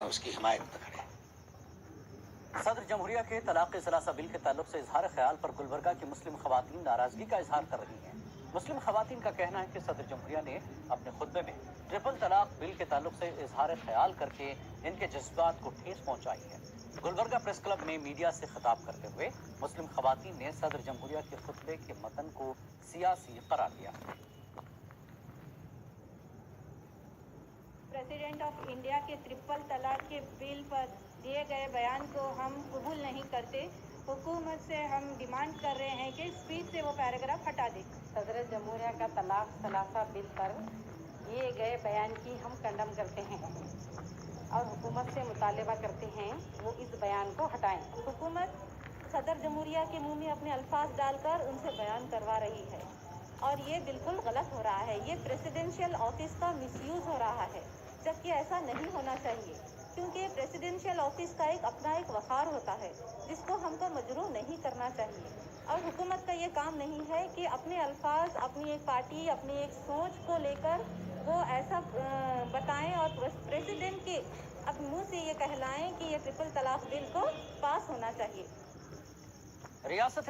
اس کی حمایت میں کھڑے ہیں۔ صدر جمہوریہ کے طلاق ثلاثہ بل کے تعلق سے اظہار خیال پر گلبرگہ کی مسلم خواتین ناراضگی کا اظہار کر رہی ہیں۔ مسلم خواتین کا کہنا ہے کہ صدر جمہوریہ نے اپنے خطبے میں ٹرپل طلاق بل کے تعلق سے اظہار خیال کر کے ان کے جذبات کو ٹھیس پہنچائی ہے۔ گلبرگہ پریس کلب میں میڈیا سے خطاب کرتے ہوئے مسلم خواتین نے صدر جمہوریہ کے خطبے کے متن کو سیاسی قرار دیا۔ پریزیڈنٹ آف انڈیا کے ٹرپل طلاق کے بل پر دیے گئے بیان کو ہم قبول نہیں کرتے۔ حکومت سے ہم ڈیمانڈ کر رہے ہیں کہ اسپیچ سے وہ پیراگراف ہٹا دے۔ صدر جمہوریہ کا طلاق ثلاثہ بل پر دیے گئے بیان کی ہم کنڈم کرتے ہیں اور حکومت سے مطالبہ کرتے ہیں وہ اس بیان کو ہٹائیں۔ حکومت صدر جمہوریہ کے منہ میں اپنے الفاظ ڈال کر ان سے بیان کروا رہی ہے اور یہ بالکل غلط ہو رہا ہے۔ یہ پریزیڈنشیل آفس کا مس یوز ہو رہا ہے، جبکہ ایسا نہیں ہونا چاہیے، کیونکہ پریزیڈنشیل آفس کا اپنا ایک وقار ہوتا ہے جس کو ہم کو مجروح نہیں کرنا چاہیے۔ اور حکومت کا یہ کام نہیں ہے کہ اپنے الفاظ، اپنی ایک پارٹی، اپنی ایک سوچ کو لے کر وہ ایسا بتائیں اور پریزیڈنٹ کے اپنے منہ سے یہ کہلائیں کہ یہ ٹرپل طلاق بل کو پاس ہونا چاہیے۔ ریاست